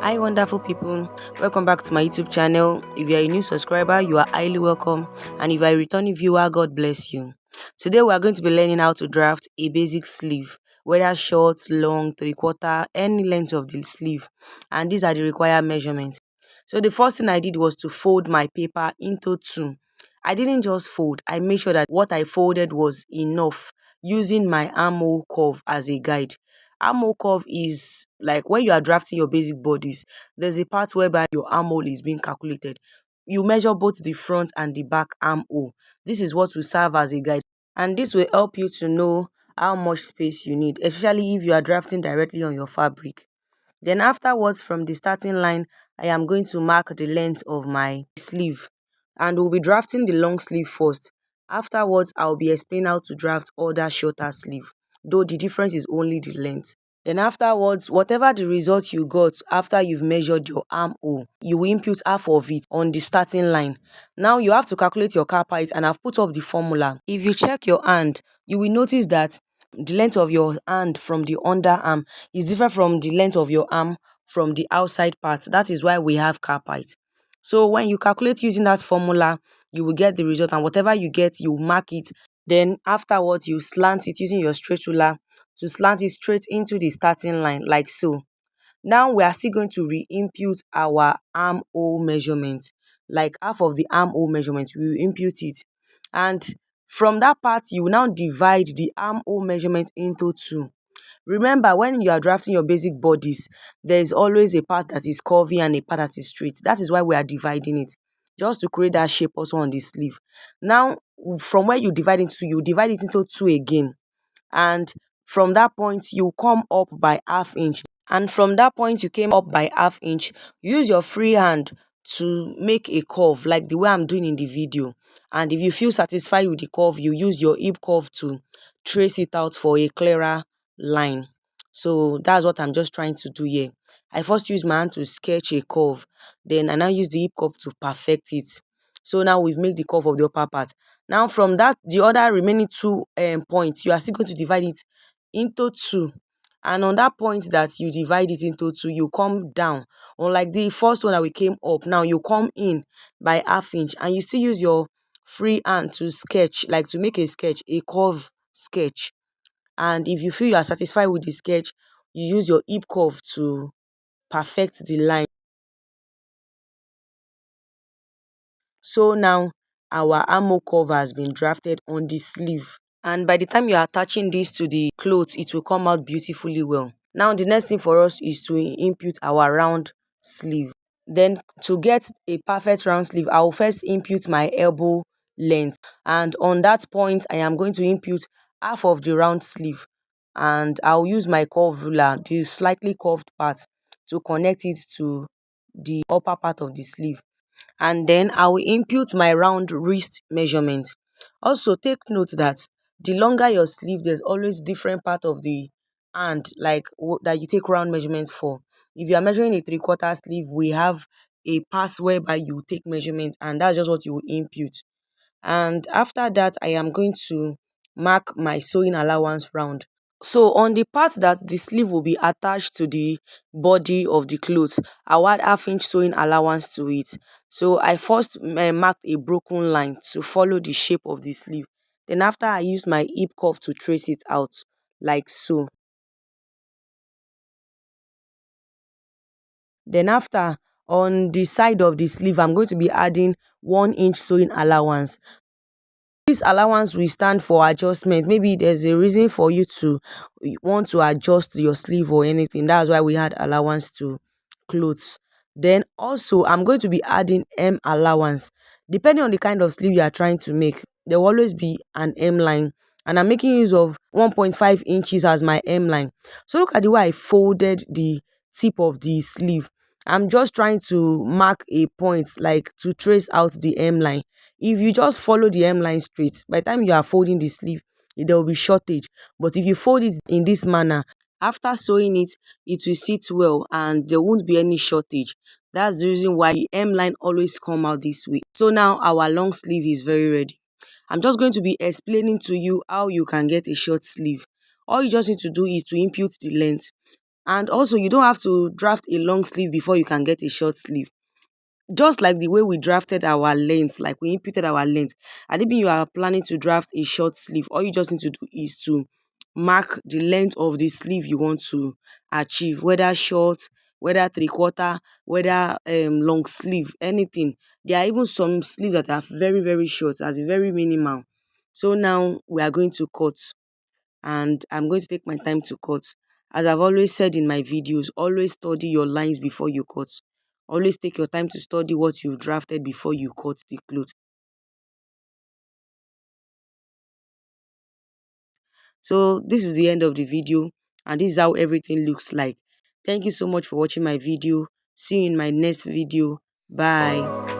Hi, wonderful people. Welcome back to my YouTube channel. If you are a new subscriber, you are highly welcome. And if you are a returning viewer, God bless you. Today, we are going to be learning how to draft a basic sleeve, whether short, long, three-quarter, any length of the sleeve. And these are the required measurements. So the first thing I did was to fold my paper into two. I didn't just fold. I made sure that what I folded was enough using my armhole curve as a guide. Armhole curve is like when you are drafting your basic bodies, there's a part whereby your armhole is being calculated. You measure both the front and the back armhole. This is what will serve as a guide, and this will help you to know how much space you need, especially if you are drafting directly on your fabric. Then afterwards, from the starting line, I am going to mark the length of my sleeve, and we'll be drafting the long sleeve first. Afterwards, I'll be explaining how to draft other shorter sleeve, though the difference is only the length. Then afterwards, whatever the result you got after you've measured your armhole, you will input half of it on the starting line. Now you have to calculate your cap height, and I've put up the formula. If you check your hand, you will notice that the length of your hand from the underarm is different from the length of your arm from the outside part. That is why we have cap height. So when you calculate using that formula, you will get the result, and whatever you get, you mark it. Then afterwards, you slant it using your straight ruler to slant it straight into the starting line like so. Now we are still going to re-input our armhole measurement, like half of the armhole measurement, we will input it. And from that part, you will now divide the armhole measurement into two. Remember, when you are drafting your basic bodies, there is always a part that is curvy and a part that is straight. That is why we are dividing it, just to create that shape also on the sleeve. Now, from where you divide into, you divide it into two again, and from that point you come up by half inch, and from that point you came up by half inch, use your free hand to make a curve like the way I'm doing in the video. And if you feel satisfied with the curve, you use your hip curve to trace it out for a clearer line. So that's what I'm just trying to do here. I first use my hand to sketch a curve, then I now use the hip curve to perfect it. So now we've made the curve of the upper part. Now from that, the other remaining two points, you are still going to divide it into two. And on that point that you divide it into two, you come down. Unlike the first one that we came up, now you come in by half inch, and you still use your free hand to sketch, like to make a sketch, a curve sketch. And if you feel you are satisfied with the sketch, you use your hip curve to perfect the line. So now our armhole curve has been drafted on the sleeve, and by the time you are attaching this to the clothes, it will come out beautifully well. Now the next thing for us is to input our round sleeve. Then to get a perfect round sleeve, I will first input my elbow length, and on that point I am going to input half of the round sleeve, and I'll use my curve ruler, the slightly curved part, to connect it to the upper part of the sleeve. And then I will input my round wrist measurement. Also take note that the longer your sleeve, there's always different part of the hand, like that you take round measurements for. If you are measuring a three-quarter sleeve, we have a part whereby you take measurement, and that's just what you will input. And after that, I am going to mark my sewing allowance round. So on the part that the sleeve will be attached to the body of the clothes, I'll add half-inch sewing allowance to it. So I first marked a broken line to follow the shape of the sleeve. Then after, I use my hip curve to trace it out like so. Then after, on the side of the sleeve, I'm going to be adding 1 inch sewing allowance. This allowance will stand for adjustment. Maybe there's a reason for you to want to adjust your sleeve or anything. That's why we had allowance to clothes. Then also, I'm going to be adding M allowance. Depending on the kind of sleeve you are trying to make, there will always be an M line. And I'm making use of 1.5 inches as my M line. So look at the way I folded the tip of the sleeve. I'm just trying to mark a point, like to trace out the M line. If you just follow the M line straight, by the time you are folding the sleeve, there will be shortage. But if you fold it in this manner, after sewing it, it will sit well and there won't be any shortage. That's the reason why the M line always come out this way. So now our long sleeve is very ready. I'm just going to be explaining to you how you can get a short sleeve. All you just need to do is to input the length. And also, you don't have to draft a long sleeve before you can get a short sleeve. Just like the way we drafted our length, like we inputted our length. And even you are planning to draft a short sleeve, all you just need to do is to mark the length of the sleeve you want to achieve, whether short, whether three-quarter, whether long sleeve, anything. There are even some sleeves that are very, very short, as a very minimal. So now we are going to cut, and I'm going to take my time to cut. As I've always said in my videos, always study your lines before you cut. Always take your time to study what you've drafted before you cut the cloth. So this is the end of the video, and this is how everything looks like. Thank you so much for watching my video. See you in my next video. Bye.